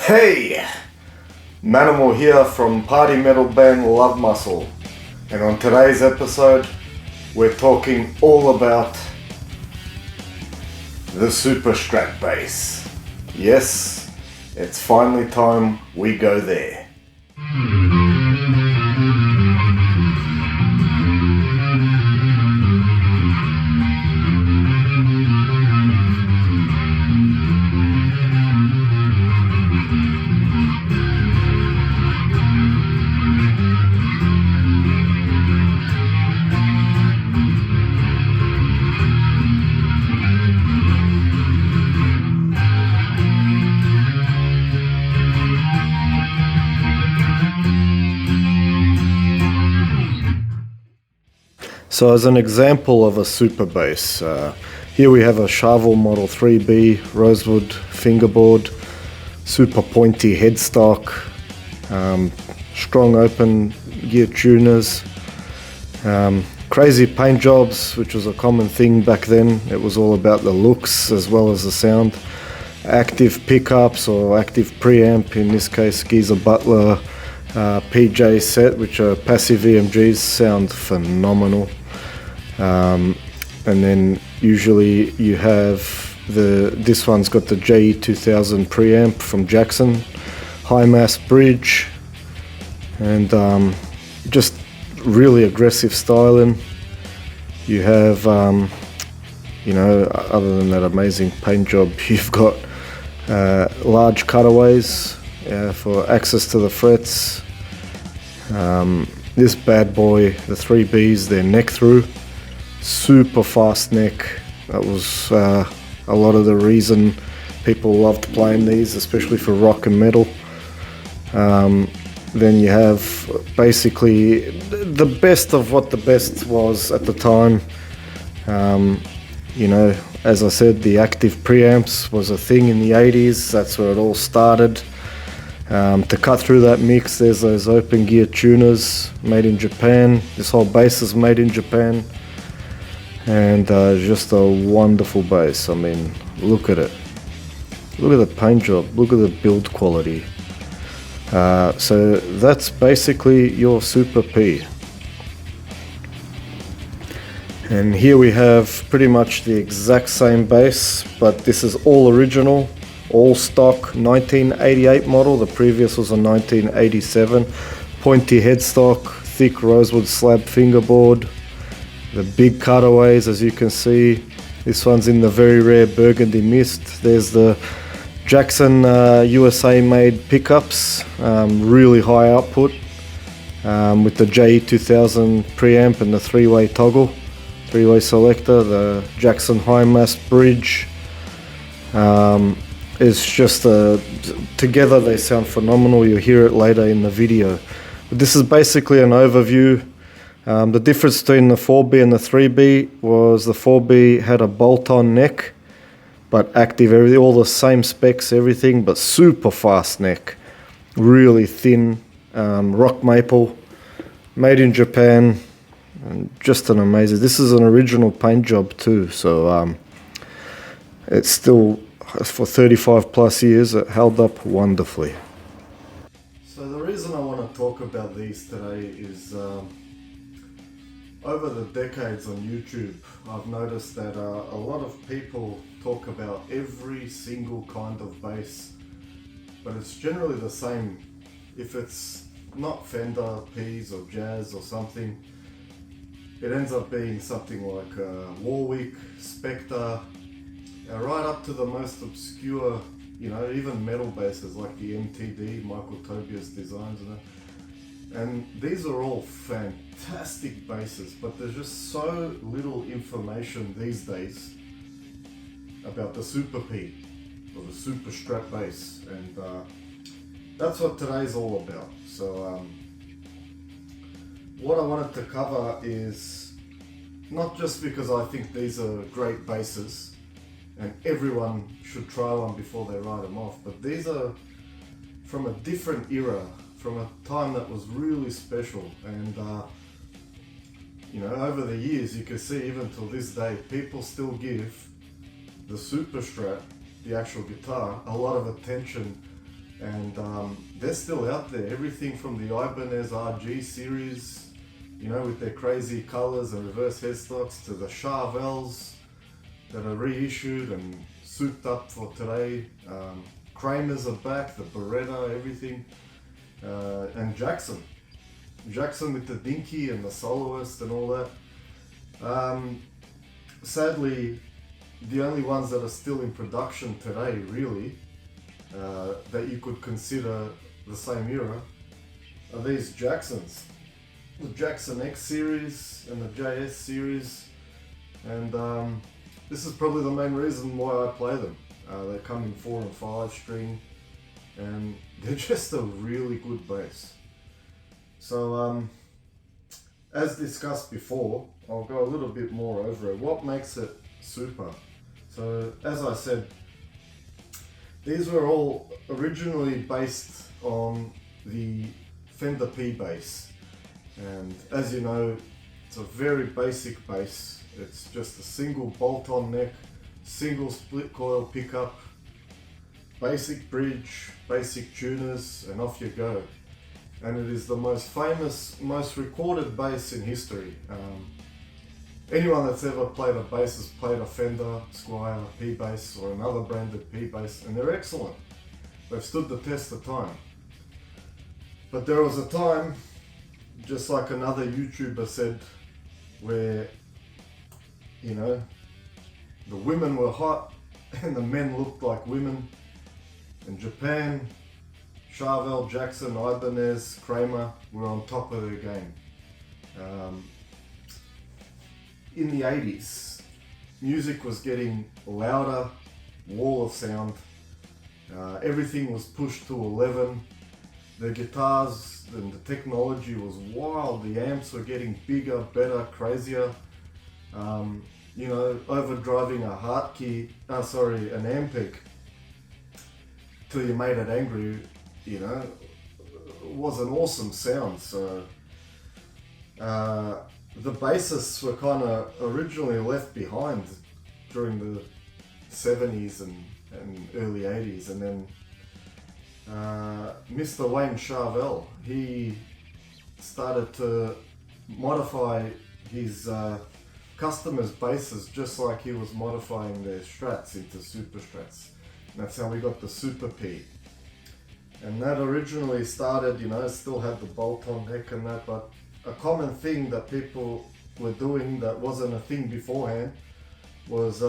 Hey! Manimal here from party metal band Love Muscle, and on today's episode we're talking all about the SUPERSTRAT bass. Yes, it's finally time we go there. So as an example of a super bass, here we have a Charvel Model 3B rosewood fingerboard, super pointy headstock, strong open gear tuners, crazy paint jobs, which was a common thing back then. It was all about the looks as well as the sound. Active pickups or active preamp, in this case Geezer Butler PJ set, which are passive EMGs, sound phenomenal. And then usually you have this one's got the JE2000 preamp from Jackson, high mass bridge, and just really aggressive styling. You have, you know, other than that amazing paint job, you've got large cutaways for access to the frets. This bad boy, the 3Bs, they're neck through, super fast neck. That was a lot of the reason people loved playing these, especially for rock and metal. Then you have basically the best of what the best was at the time. You know, as I said, the active preamps was a thing in the 80s. That's where it all started. To cut through that mix, there's those open gear tuners made in Japan. This whole bass is made in Japan, and just a wonderful bass. I mean, look at it. Look at the paint job. Look at the build quality. So that's basically your Super P. And here we have pretty much the exact same bass, but this is all original. All stock 1988 model. The previous was a 1987. Pointy headstock, thick rosewood slab fingerboard, the big cutaways, as you can see. This one's in the very rare burgundy mist. There's the Jackson USA made pickups, really high output, with the JE2000 preamp and the three-way toggle, three-way selector. The Jackson high mass bridge. It's just together they sound phenomenal. You'll hear it later in the video. But this is basically an overview. The difference between the 4B and the 3B was the 4B had a bolt-on neck, but active, everything, all the same specs, everything, but super fast neck, really thin, rock maple, made in Japan, and just an amazing. This is an original paint job too, so it's still, for 35 plus years, it held up wonderfully. So the reason I want to talk about these today is over the decades on YouTube, I've noticed that a lot of people talk about every single kind of bass, but it's generally the same. If it's not Fender, Ps or Jazz or something, it ends up being something like Warwick, Spectre, right up to the most obscure, you know, even metal basses like the MTD, Michael Tobias designs and these are all fantastic basses, but there's just so little information these days about the Super P or the SUPERSTRAT bass, and that's what today's all about. So what I wanted to cover is not just because I think these are great basses and everyone should try one before they write them off, but these are from a different era, from a time that was really special. And you know, over the years you can see, even till this day, people still give the SUPERSTRAT, the actual guitar, a lot of attention and they're still out there. Everything from the Ibanez RG series, you know, with their crazy colors and reverse headstocks, to the Charvels that are reissued and souped up for today. Kramers are back, the Beretta, everything, and Jackson with the Dinky and the Soloist and all that. Sadly, the only ones that are still in production today, really, that you could consider the same era, are these Jacksons. The Jackson X series and the JS series, and this is probably the main reason why I play them. They come in 4 and 5 string, and they're just a really good bass. So as discussed before, I'll go a little bit more over it. What makes it super? So as I said, these were all originally based on the Fender P bass, and as you know, it's a very basic bass. It's just a single bolt-on neck, single split coil pickup, basic bridge, basic tuners, and off you go. And it is the most famous, most recorded bass in history. Anyone that's ever played a bass has played a Fender, Squier, P bass, or another branded P bass, and they're excellent. They've stood the test of time. But there was a time, just like another YouTuber said, where, you know, the women were hot and the men looked like women. In Japan, Charvel, Jackson, Ibanez, Kramer were on top of their game. In the 80s, music was getting louder, wall of sound. Everything was pushed to 11. The guitars and the technology was wild. The amps were getting bigger, better, crazier. You know, overdriving an Ampeg till you made it angry, you know, was an awesome sound. So the bassists were kind of originally left behind during the 70s and early 80s, and then Mr. Wayne Charvel, he started to modify his customers' basses just like he was modifying their strats into SuperStrats. And that's how we got the Super P. And that originally started, you know, still had the bolt-on neck and that, but a common thing that people were doing that wasn't a thing beforehand was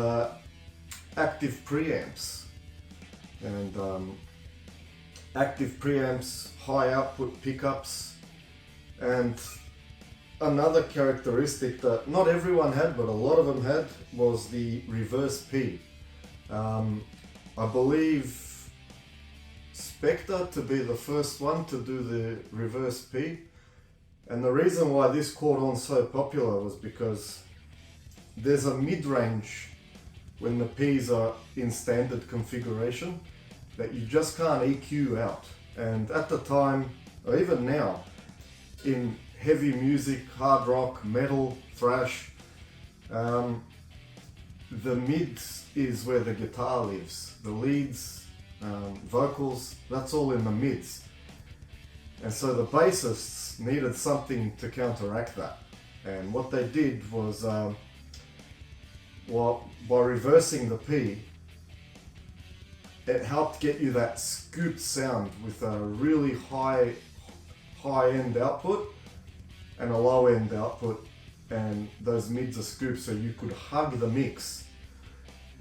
active preamps. And active preamps, high output pickups, and another characteristic that not everyone had, but a lot of them had, was the reverse P. I believe Spectre to be the first one to do the reverse P. And the reason why this caught on so popular was because there's a mid-range when the P's are in standard configuration that you just can't EQ out. And at the time, or even now, in heavy music, hard rock, metal, thrash, the mids is where the guitar lives. The leads, vocals, that's all in the mids. And so the bassists needed something to counteract that. And what they did was, by reversing the P, it helped get you that scooped sound with a really high end output and a low end output, and those mids are scooped so you could hug the mix.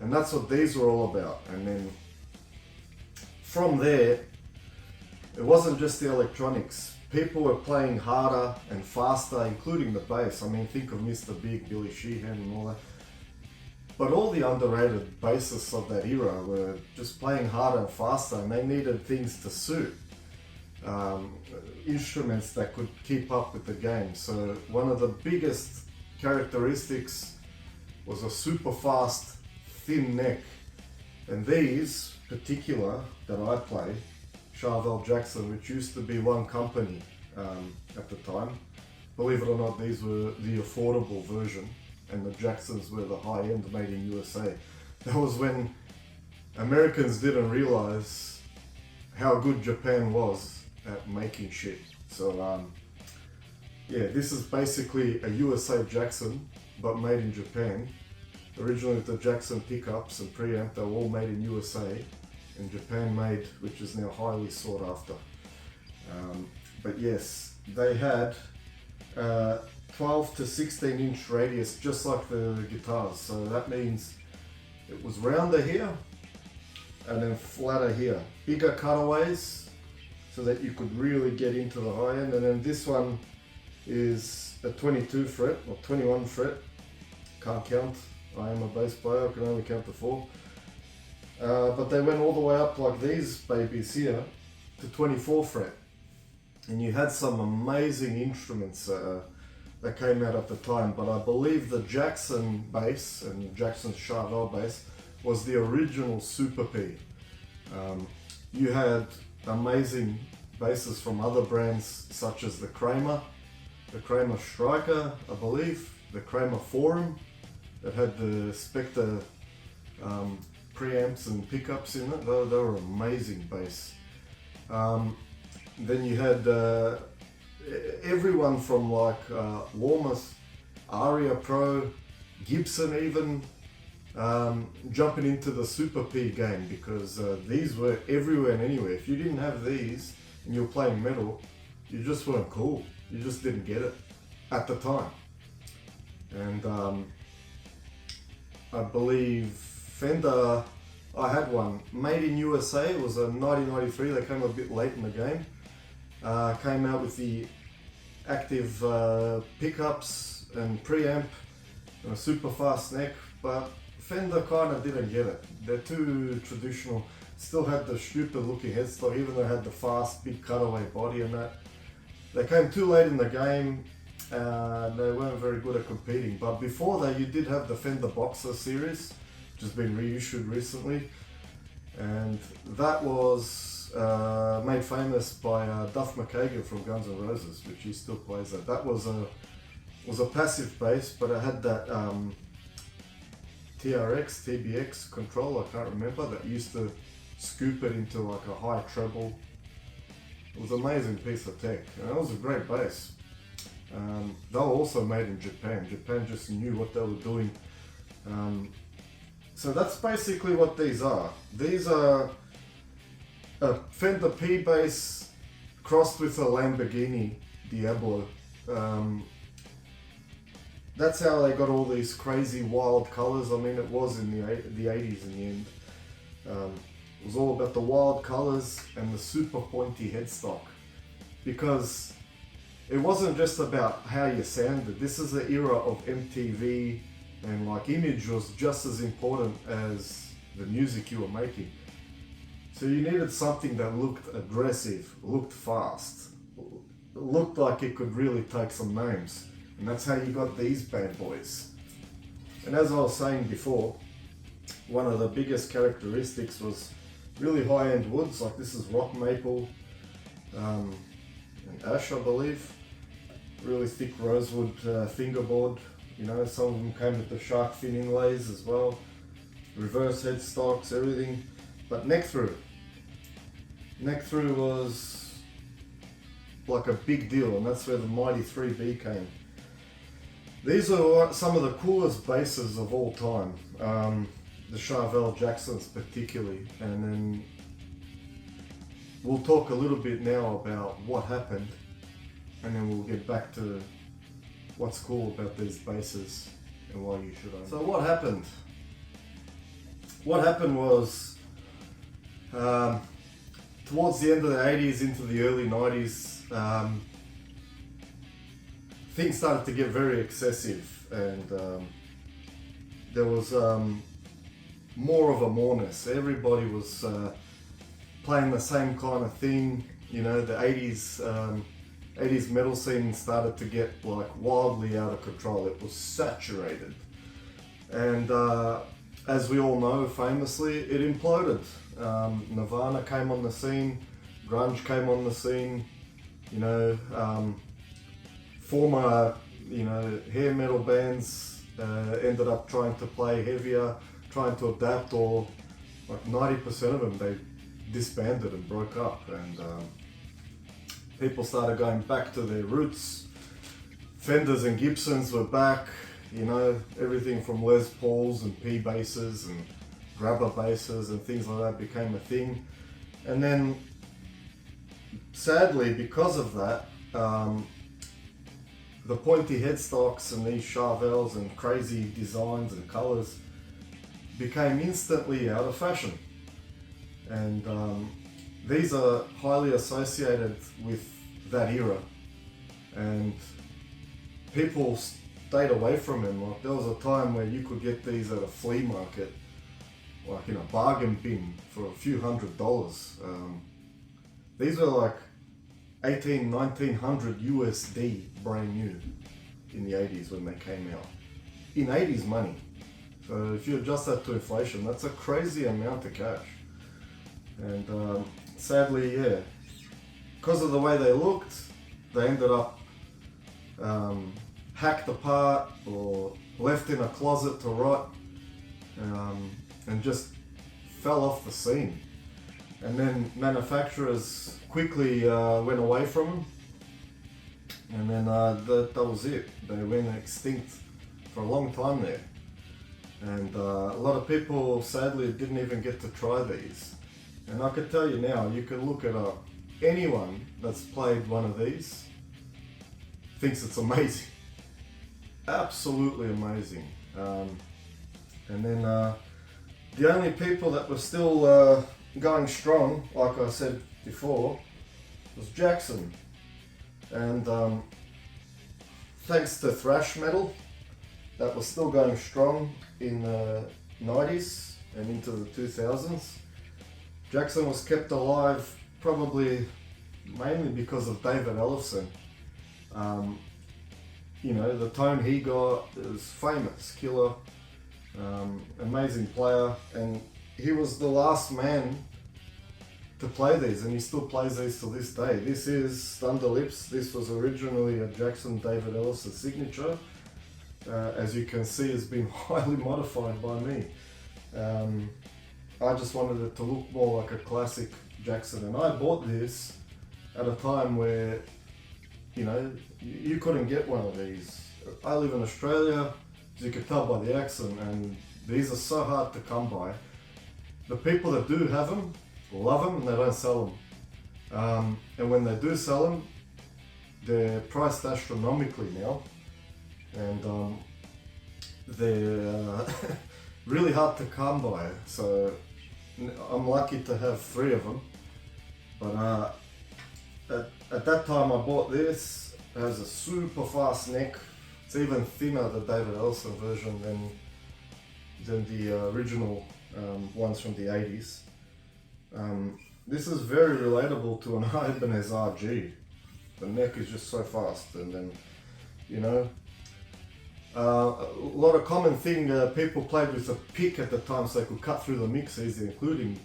And that's what these were all about. And then from there, it wasn't just the electronics. People were playing harder and faster, including the bass. I mean, think of Mr. Big, Billy Sheehan and all that. But all the underrated bassists of that era were just playing harder and faster, and they needed things to suit. Instruments that could keep up with the game. So one of the biggest characteristics was a super fast, thin neck. And these particular that I play, Charvel Jackson, which used to be one company at the time. Believe it or not, these were the affordable version, and the Jacksons were the high-end, made in USA. That was when Americans didn't realize how good Japan was at making shit. So yeah, this is basically a USA Jackson, but made in Japan. Originally the Jackson pickups and preamp, they were all made in USA, and Japan made, which is now highly sought after. But yes, they had 12 to 16 inch radius, just like the guitars. So that means it was rounder here and then flatter here. Bigger cutaways so that you could really get into the high end. And then this one is a 22 fret or 21 fret. Can't count. I am a bass player, I can only count to 4. But they went all the way up like these babies here to 24 fret. And you had some amazing instruments that came out at the time, but I believe the Jackson bass and Jackson's Charvel bass was the original Super P. You had amazing basses from other brands such as the Kramer Stryker, I believe, the Kramer Forum that had the Spectre preamps and pickups in it. They were amazing bass. Then you had everyone from like Warmouth, Aria Pro, Gibson even, jumping into the Super P game, because these were everywhere and anywhere. If you didn't have these and you were playing metal, you just weren't cool. You just didn't get it at the time. And I believe Fender, I had one made in USA. It was a 1993. They came a bit late in the game. Came out with the active pickups and preamp and a super fast neck, but Fender kind of didn't get it. They're too traditional. Still had the stupid looking headstock, even though they had the fast big cutaway body and that. They came too late in the game. They weren't very good at competing. But before that, you did have the Fender Boxer series, which has been reissued recently, and that was made famous by Duff McKagan from Guns N' Roses, which he still plays at. That was a passive bass, but it had that TBX control, I can't remember, that used to scoop it into like a high treble. It was an amazing piece of tech, and it was a great bass. They were also made in Japan. Japan just knew what they were doing. So that's basically what these are. These are a Fender P bass crossed with a Lamborghini Diablo. That's how they got all these crazy wild colors. I mean, it was in the 80s in the end. It was all about the wild colors and the super pointy headstock, because it wasn't just about how you sounded. This is the era of MTV, and like image was just as important as the music you were making. So you needed something that looked aggressive, looked fast, looked like it could really take some names. And that's how you got these bad boys. And as I was saying before, one of the biggest characteristics was really high-end woods, like this is rock maple and ash, I believe. Really thick rosewood fingerboard. You know, some of them came with the shark fin inlays as well. Reverse headstocks, everything. But neck through was like a big deal, and that's where the Mighty 3B came. These are some of the coolest basses of all time, the Charvel Jacksons particularly, and then we'll talk a little bit now about what happened, and then we'll get back to what's cool about these basses and why you should own them. So what happened? What happened was, towards the end of the 80s into the early 90s, things started to get very excessive, and there was more of a moreness. Everybody was playing the same kind of thing. You know, the 80s metal scene started to get like wildly out of control. It was saturated, and as we all know, famously, it imploded. Nirvana came on the scene, grunge came on the scene. You know, former, you know, hair metal bands ended up trying to play heavier, trying to adapt, or like 90% of them, disbanded and broke up, and people started going back to their roots. Fenders and Gibsons were back, you know, everything from Les Pauls and P basses and grabber basses and things like that became a thing. And then sadly, because of that, the pointy headstocks and these Charvels and crazy designs and colors became instantly out of fashion. And these are highly associated with that era, and people stayed away from them. Like, there was a time where you could get these at a flea market, like in a bargain bin for a few $100s. These were like 1900 USD brand new in the 80s when they came out, in 80s money. So if you adjust that to inflation, that's a crazy amount of cash. And sadly, yeah, because of the way they looked, they ended up hacked apart or left in a closet to rot, and just fell off the scene. And then manufacturers quickly went away from them, and then that was it. They went extinct for a long time there. And a lot of people sadly didn't even get to try these. And I can tell you now, you can look at anyone that's played one of these, thinks it's amazing. Absolutely amazing. And then the only people that were still going strong, like I said before, was Jackson. And thanks to thrash metal, that was still going strong in the 90s and into the 2000s. Jackson was kept alive probably mainly because of David Ellefson. You know, the tone he got is famous, killer, amazing player, and he was the last man to play these, and he still plays these to this day. This is Thunder Lips. This was originally a Jackson David Ellefson signature. As you can see, it's been highly modified by me. I just wanted it to look more like a classic Jackson, and I bought this at a time where, you know, you couldn't get one of these. I live in Australia, as you can tell by the accent, and these are so hard to come by. The people that do have them love them, and they don't sell them. And when they do sell them, they're priced astronomically now, and they're really hard to come by. So I'm lucky to have 3 of them. But at that time I bought this. It has a super fast neck. It's even thinner, the David Ellefson version, than the original ones from the 80s. This is very relatable to an Ibanez RG. The neck is just so fast, and then, you know, a lot of common thing, people played with a pick at the time so they could cut through the mix easy, including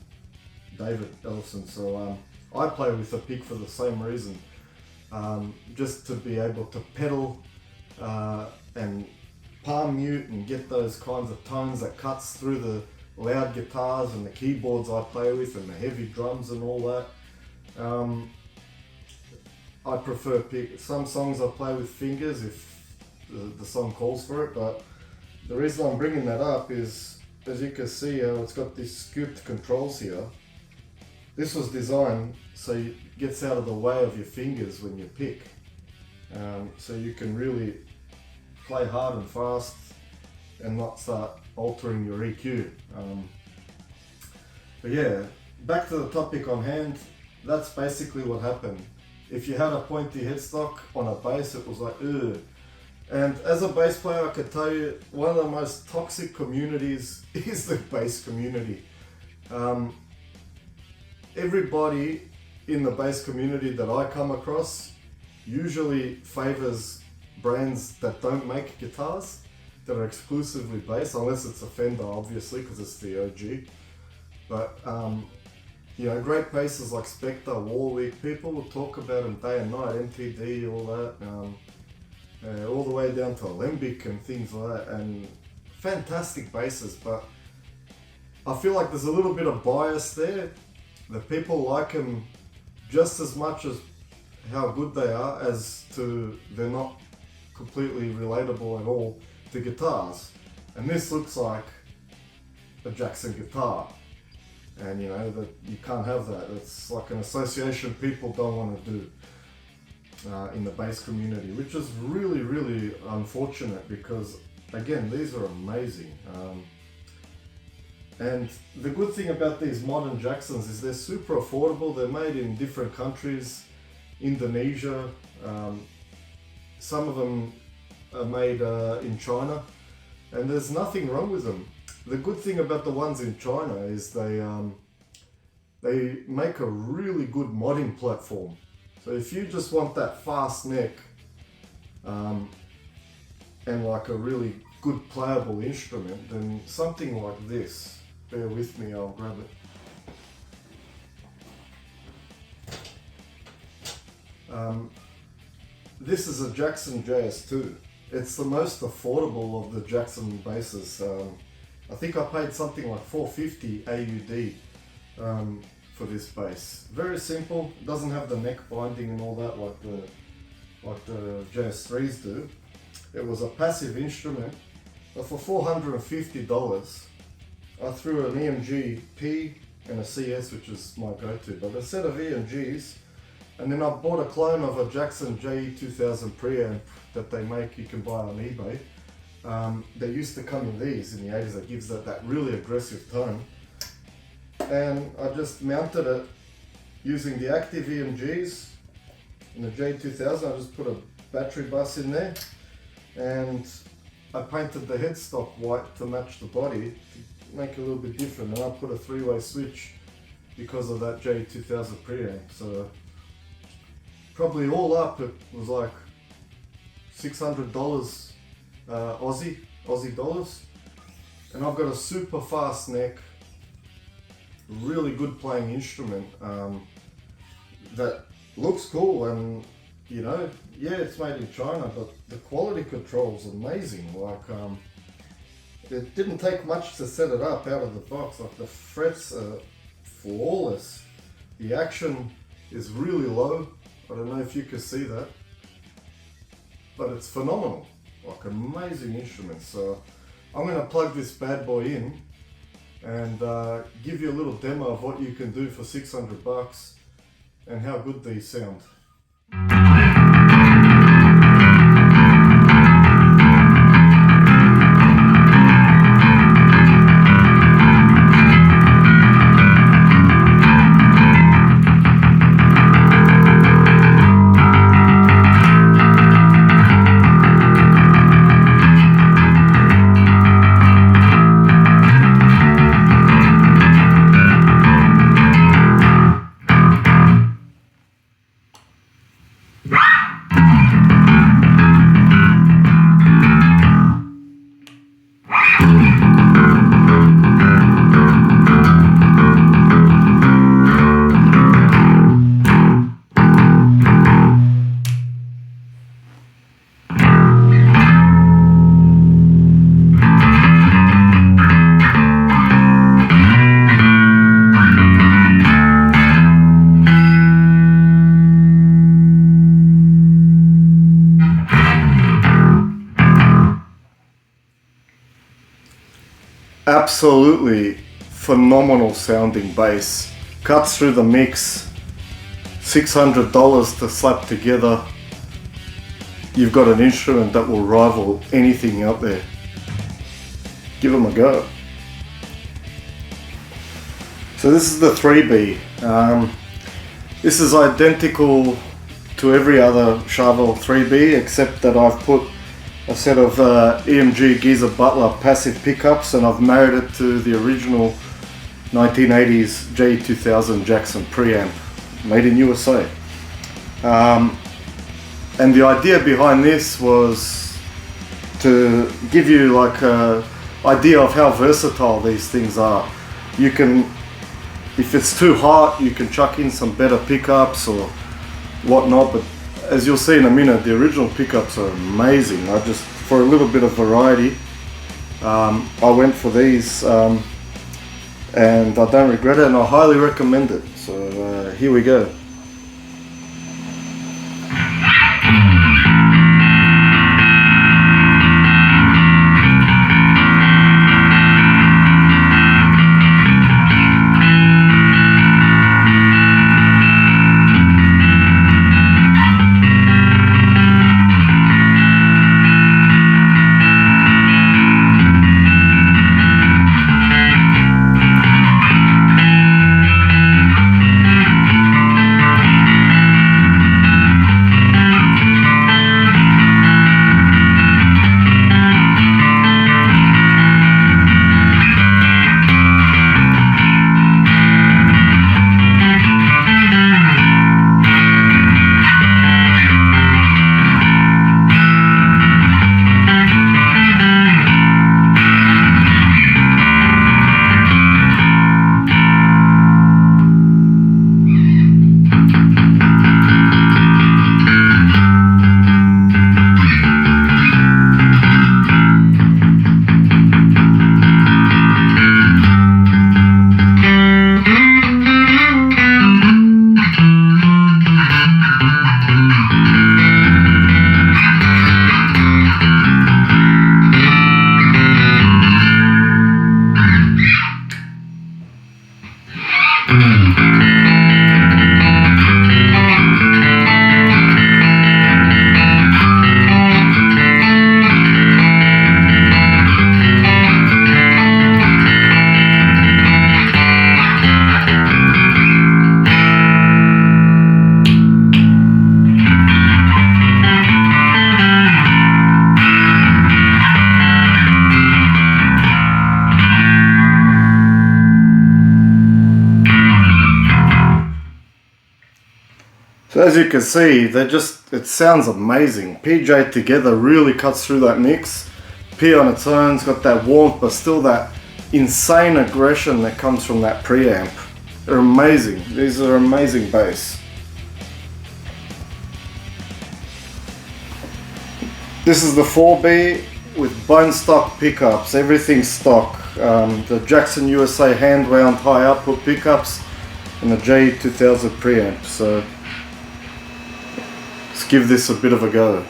David Ellefson. So I play with a pick for the same reason, just to be able to pedal and palm mute and get those kinds of tones that cuts through the loud guitars and the keyboards I play with and the heavy drums and all that. I prefer pick. Some songs I play with fingers if the song calls for it, but the reason I'm bringing that up is, as you can see, it's got these scooped controls here. This was designed so it gets out of the way of your fingers when you pick, so you can really play hard and fast and not start altering your EQ. But yeah, back to the topic on hand. That's basically what happened. If you had a pointy headstock on a bass, it was like, ugh. And as a bass player, I can tell you, one of the most toxic communities is the bass community. Everybody in the bass community that I come across usually favors brands that don't make guitars, that are exclusively bass, unless it's a Fender, obviously, because it's the OG. But you know, great basses like Spectre, Warwick, people will talk about them day and night, MTD, all that. All the way down to Alembic and things like that, and fantastic basses. But I feel like there's a little bit of bias there The people like them just as much as how good they are, as to they're not completely relatable at all to guitars. And this looks like a Jackson guitar, and you know that you can't have that. It's like an association people don't want to do in the bass community, which is really, really unfortunate, because again, these are amazing. And the good thing about these modern Jacksons is they're super affordable. They're made in different countries, Indonesia. Some of them are made in China, and there's nothing wrong with them. The good thing about the ones in China is they make a really good modding platform. So if you just want that fast neck and like a really good playable instrument, then something like this. Bear with me, I'll grab it. This is a Jackson JS2. It's the most affordable of the Jackson basses. I think I paid something like $450 AUD for this bass. Very simple, doesn't have the neck binding and all that like the JS3s do. It was a passive instrument, but for $450 I threw an EMG P and a CS, which is my go-to, but a set of EMGs, and then I bought a clone of a Jackson JE2000 preamp that they make, you can buy on eBay. They used to come in these in the 80s, that gives that really aggressive tone. And I just mounted it using the active EMGs in the J2000. I just put a battery bus in there, and I painted the headstock white to match the body, to make it a little bit different, and I put a three-way switch because of that J2000 preamp. So probably all up it was like $600 Aussie dollars, and I've got a super fast neck, really good playing instrument that looks cool. And you know, yeah, it's made in China, but the quality control is amazing. Like it didn't take much to set it up out of the box. Like the frets are flawless, the action is really low. I don't know if you can see that, but it's phenomenal. Like amazing instrument. So I'm going to plug this bad boy in and give you a little demo of what you can do for $600 and how good these sound. Absolutely phenomenal sounding bass. Cuts through the mix. $600 to slap together. You've got an instrument that will rival anything out there. Give them a go. So this is the 3B. This is identical to every other Charvel 3B, except that I've put a set of EMG Geezer Butler passive pickups, and I've married it to the original 1980s J2000 Jackson preamp, made in USA. And the idea behind this was to give you like an idea of how versatile these things are. You can, if it's too hot, you can chuck in some better pickups or whatnot, but as you'll see in a minute, the original pickups are amazing. I just, for a little bit of variety, I went for these, and I don't regret it, and I highly recommend it. So here we go. So as you can see, it sounds amazing. PJ together really cuts through that mix. P on its own, it's got that warmth, but still that insane aggression that comes from that preamp. They're amazing. These are amazing bass. This is the 4B with bone stock pickups, everything stock. The Jackson USA hand wound high output pickups and the J2000 preamp. So let's give this a bit of a go.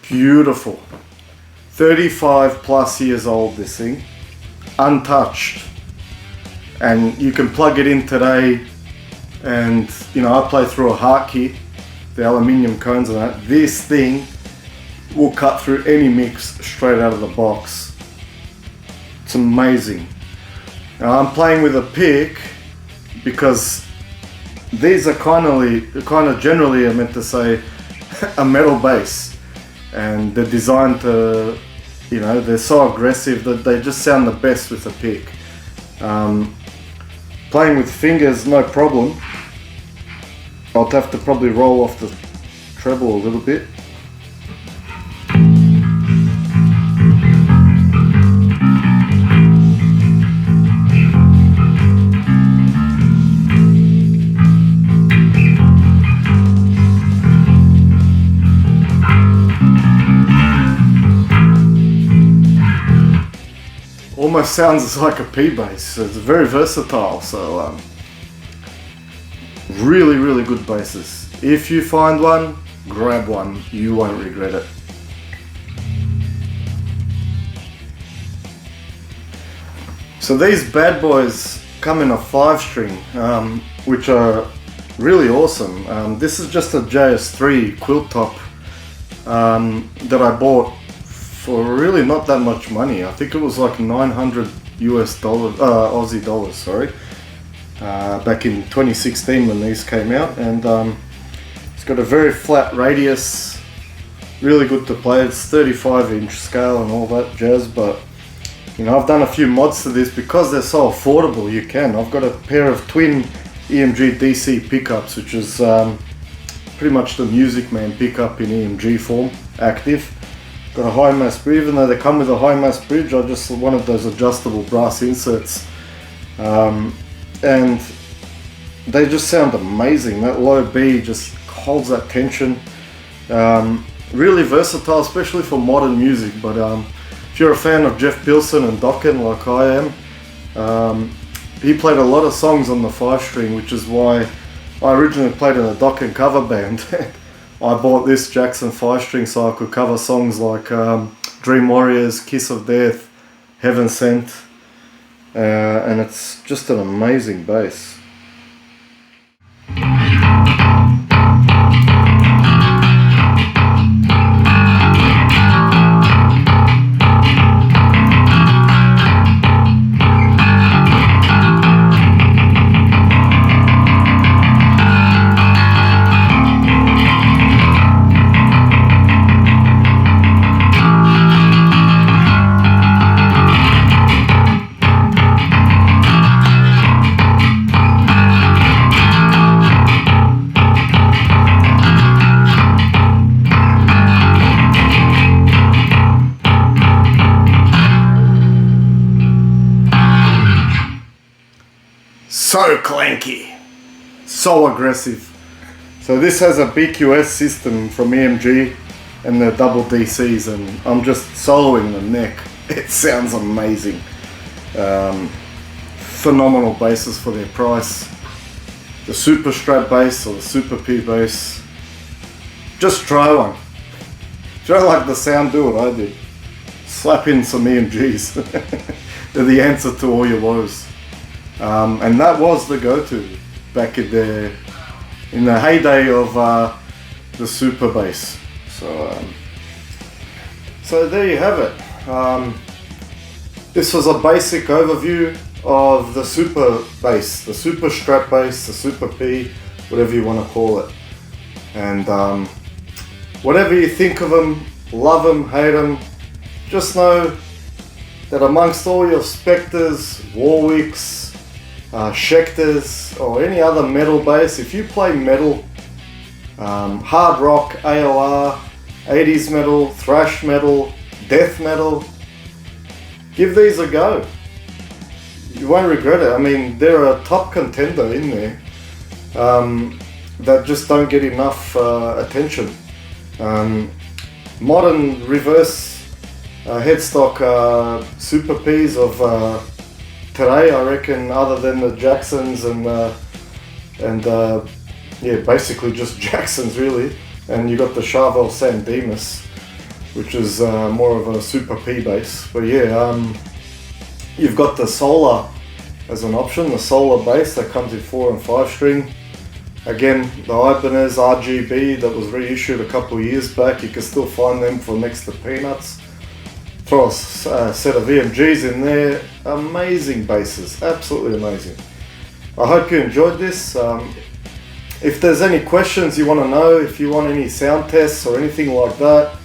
Beautiful. 35 plus years old, this thing, untouched, and you can plug it in today, and you know, I play through a heart kit, the aluminium cones and that. This thing will cut through any mix straight out of the box. It's amazing. Now, I'm playing with a pick because these are kind of generally, I meant to say, a metal bass. And they're designed to, you know, they're so aggressive that they just sound the best with a pick. Playing with fingers, no problem. I'll have to probably roll off the treble a little bit. almost sounds like a P bass. It's very versatile, so really, really good basses. If you find one, grab one, you won't regret it. So these bad boys come in a 5-string, which are really awesome. This is just a JS3 quilt top that I bought for really not that much money. I think it was like 900 US dollars, Aussie dollars, sorry, back in 2016 when these came out. And it's got a very flat radius, really good to play. It's 35-inch scale and all that jazz, but you know, I've done a few mods to this because they're so affordable. You can. I've got a pair of twin EMG DC pickups, which is pretty much the Music Man pickup in EMG form, active. Got a high mass bridge. Even though they come with a high mass bridge, I just wanted those adjustable brass inserts, and they just sound amazing. That low B just holds that tension. Really versatile, especially for modern music. But if you're a fan of Jeff Pilson and Dokken like I am, he played a lot of songs on the 5-string, which is why I originally played in a Dokken cover band. I bought this Jackson 5-string so I could cover songs like Dream Warriors, Kiss of Death, Heaven Sent, and it's just an amazing bass. So clanky, so aggressive. So this has a BQS system from EMG and the double DCs, and I'm just soloing the neck. It sounds amazing. Phenomenal basses for their price. The SUPERSTRAT bass or the Super P bass. Just try one. Try like the sound, do what I did. Slap in some EMGs. They're the answer to all your woes. And that was the go-to back in the heyday of the SuperBass. So there you have it. This was a basic overview of the SuperBass, the SuperStrat bass, the Super P, whatever you want to call it. And whatever you think of them, love them, hate them, just know that amongst all your Spectres, Warwicks, Schecters, or any other metal bass, if you play metal, hard rock, AOR, 80s metal, thrash metal, death metal, give these a go. You won't regret it. I mean, they're a top contender in there that just don't get enough attention. Modern reverse headstock Super Ps of today, I reckon, other than the Jacksons and yeah, basically just Jacksons really, and you got the Charvel Soloist, which is more of a Super P bass. But yeah, you've got the Solar as an option, the Solar bass that comes in 4 and 5-string. Again, the Ibanez RGB that was reissued a couple of years back, you can still find them for next to peanuts. Throw a set of EMGs in there. Amazing basses, absolutely amazing. I hope you enjoyed this. If there's any questions you want to know, if you want any sound tests or anything like that,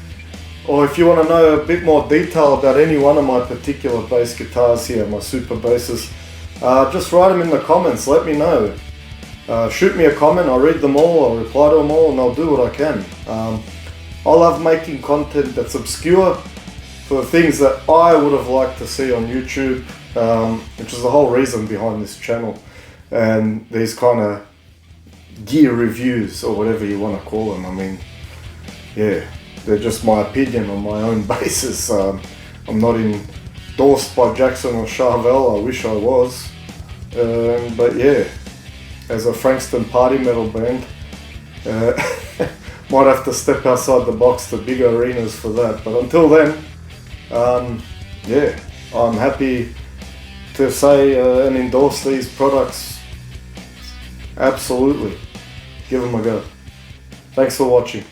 or if you want to know a bit more detail about any one of my particular bass guitars here, my super basses, just write them in the comments, let me know. Shoot me a comment, I'll read them all, I'll reply to them all, and I'll do what I can. I love making content that's obscure for the things that I would have liked to see on YouTube, which is the whole reason behind this channel, and these kind of gear reviews or whatever you want to call them. I mean, yeah, they're just my opinion on my own basis. I'm not in endorsed by Jackson or Charvel. I wish I was. But yeah, as a Frankston party metal band, might have to step outside the box to big arenas for that. But until then, yeah, I'm happy to say and endorse these products. Absolutely. Give them a go. Thanks for watching.